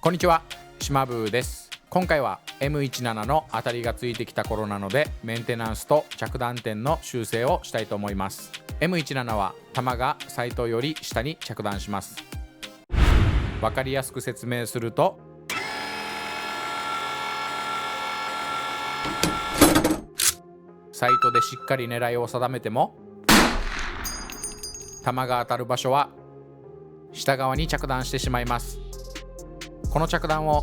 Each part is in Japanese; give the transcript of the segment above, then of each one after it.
こんにちは、島ブーです。今回は M17 の当たりがついてきた頃なので、メンテナンスと着弾点の修正をしたいと思います。 M17 は弾がサイトより下に着弾します。わかりやすく説明すると、サイトでしっかり狙いを定めても、弾が当たる場所は下側に着弾してしまいます。この着弾を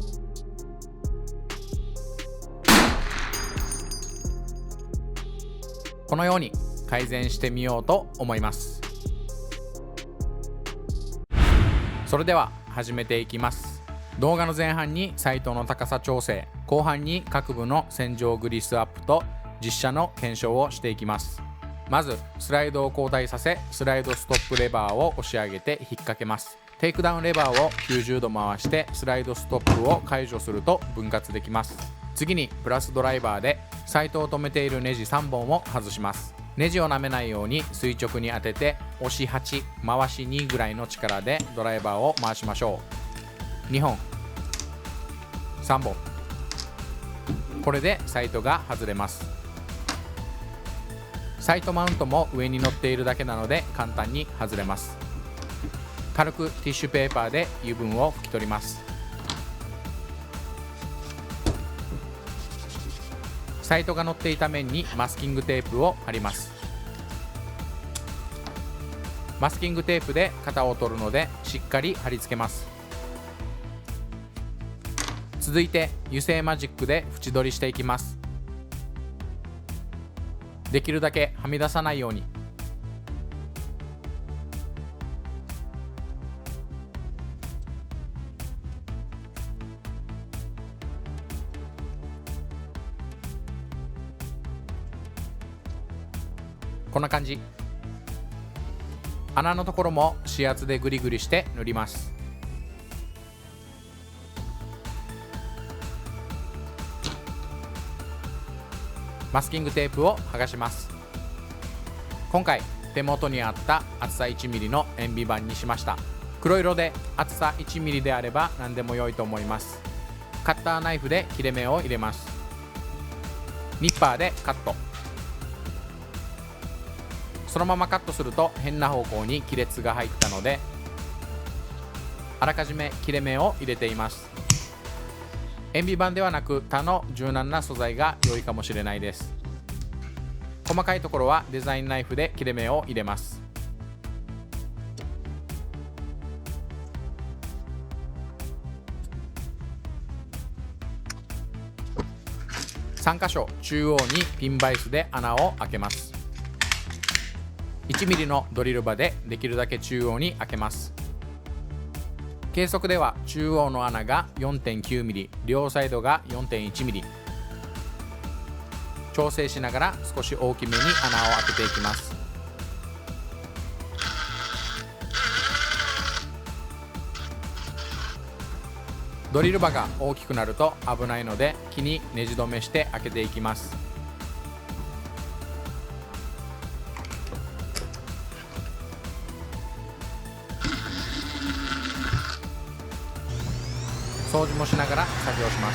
このように改善してみようと思います。それでは始めていきます。動画の前半にサイトの高さ調整、後半に各部の洗浄グリスアップと実写の検証をしていきます。まずスライドを後退させ、スライドストップレバーを押し上げて引っ掛けます。テイクダウンレバーを90度回してスライドストップを解除すると分割できます。次にプラスドライバーでサイトを止めているネジ3本を外します。ネジを舐めないように垂直に当てて、押し8回し2ぐらいの力でドライバーを回しましょう。2本3本、これでサイトが外れます。サイトマウントも上に乗っているだけなので簡単に外れます。軽くティッシュペーパーで油分を拭き取ります。サイトが乗っていた面にマスキングテープを貼ります。マスキングテープで型を取るのでしっかり貼り付けます。続いて油性マジックで縁取りしていきます。できるだけはみ出さないように。こんな感じ。穴のところも指圧でグリグリして塗ります。マスキングテープを剥がします。今回手元にあった厚さ 1mm の塩ビ板にしました。黒色で厚さ 1mm であれば何でも良いと思います。カッターナイフで切れ目を入れます。ニッパーでカット。そのままカットすると変な方向に亀裂が入ったので、あらかじめ切れ目を入れています。塩ビ板ではなく他の柔軟な素材が良いかもしれないです。細かいところはデザインナイフで切れ目を入れます。3箇所中央にピンバイスで穴を開けます。1mm のドリル刃でできるだけ中央に開けます。計測では中央の穴が 4.9mm、 両サイドが 4.1mm。 調整しながら少し大きめに穴を開けていきます。ドリル刃が大きくなると危ないので木にネジ止めして開けていきます。掃除もしながら作業しま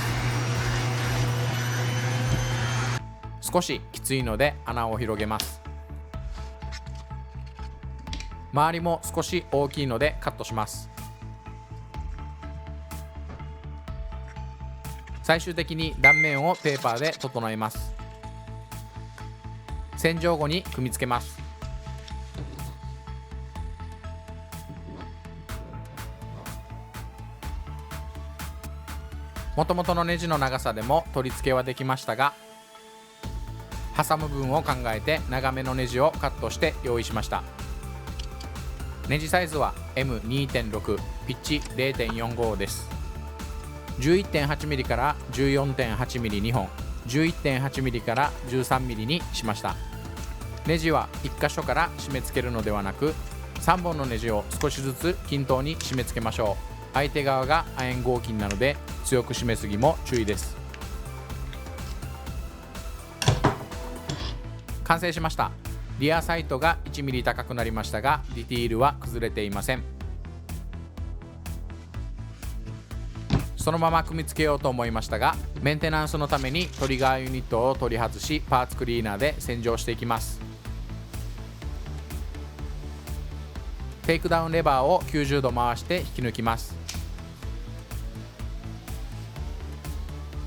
す。少しきついので穴を広げます。周りも少し大きいのでカットします。最終的に断面をペーパーで整えます。洗浄後に組み付けます。元々のネジの長さでも取り付けはできましたが、挟む分を考えて長めのネジをカットして用意しました。ネジサイズは M2.6、 ピッチ 0.45 です。 11.8mm から 14.8mm2 本、 11.8mm から 13mm にしました。ネジは1箇所から締め付けるのではなく、3本のネジを少しずつ均等に締め付けましょう。相手側が亜鉛合金なので強く締めすぎも注意です。完成しました。リアサイトが 1mm 高くなりましたが、ディティールは崩れていません。そのまま組み付けようと思いましたが、メンテナンスのためにトリガーユニットを取り外し、パーツクリーナーで洗浄していきます。テイクダウンレバーを90度回して引き抜きます。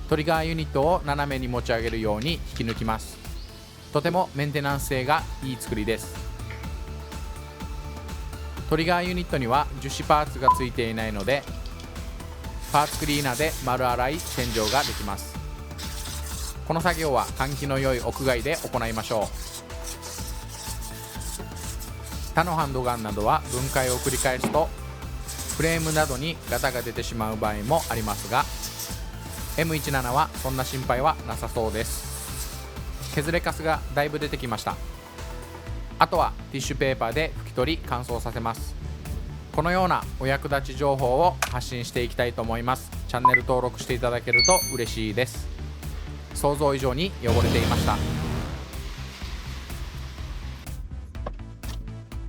トリガーユニットを斜めに持ち上げるように引き抜きます。とてもメンテナンス性がいい作りです。トリガーユニットには樹脂パーツがついていないので、パーツクリーナーで丸洗い洗浄ができます。この作業は換気の良い屋外で行いましょう。他のハンドガンなどは分解を繰り返すとフレームなどにガタが出てしまう場合もありますが、 M17 はそんな心配はなさそうです。削れカスがだいぶ出てきました。あとはティッシュペーパーで拭き取り乾燥させます。このようなお役立ち情報を発信していきたいと思います。チャンネル登録していただけると嬉しいです。想像以上に汚れていました。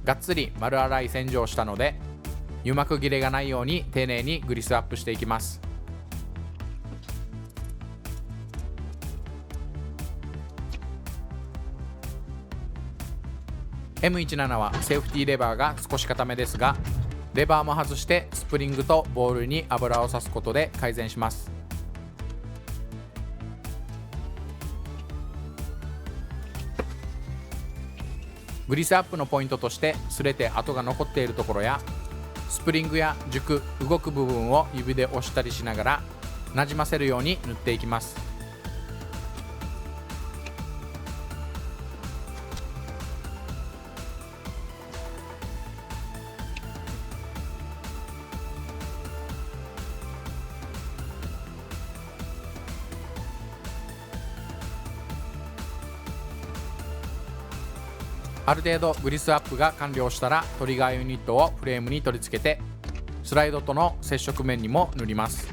がっつり丸洗い洗浄したので、油膜切れがないように丁寧にグリスアップしていきます。M17 はセーフティーレバーが少し固めですが、レバーも外してスプリングとボールに油をさすことで改善します。グリスアップのポイントとして、擦れて跡が残っているところやスプリングや軸、動く部分を指で押したりしながらなじませるように塗っていきます。ある程度グリスアップが完了したら、トリガーユニットをフレームに取り付けてスライドとの接触面にも塗ります。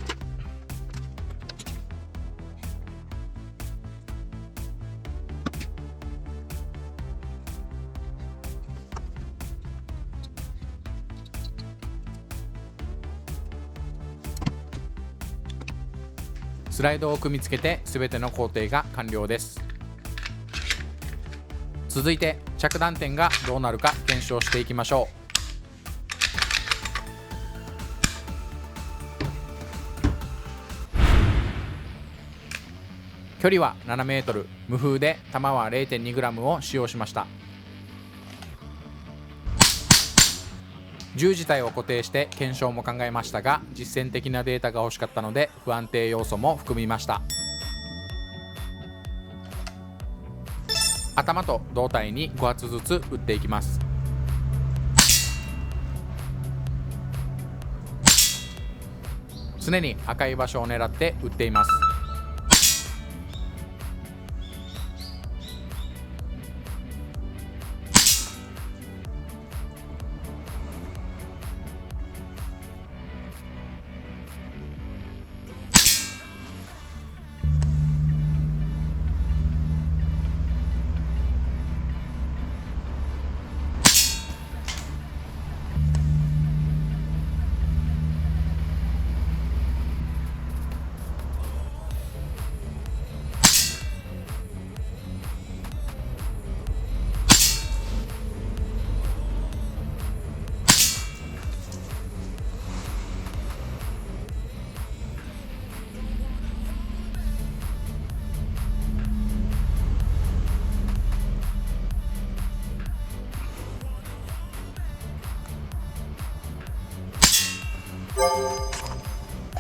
スライドを組み付けて全ての工程が完了です。続いて着弾点がどうなるか検証していきましょう。距離は7メートル、無風で弾は 0.2 グラムを使用しました。銃自体を固定して検証も考えましたが、実践的なデータが欲しかったので不安定要素も含みました。頭と胴体に5発ずつ撃っていきます。常に赤い場所を狙って撃っています。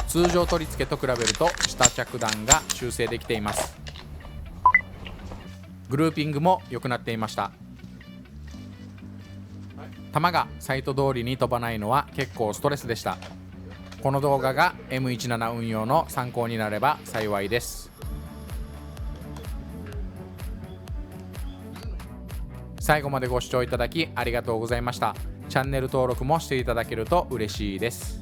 通常取り付けと比べると下着弾が修正できています。グルーピングも良くなっていました。弾がサイト通りに飛ばないのは結構ストレスでした。この動画が M17 運用の参考になれば幸いです。最後までご視聴いただきありがとうございました。チャンネル登録もしていただけると嬉しいです。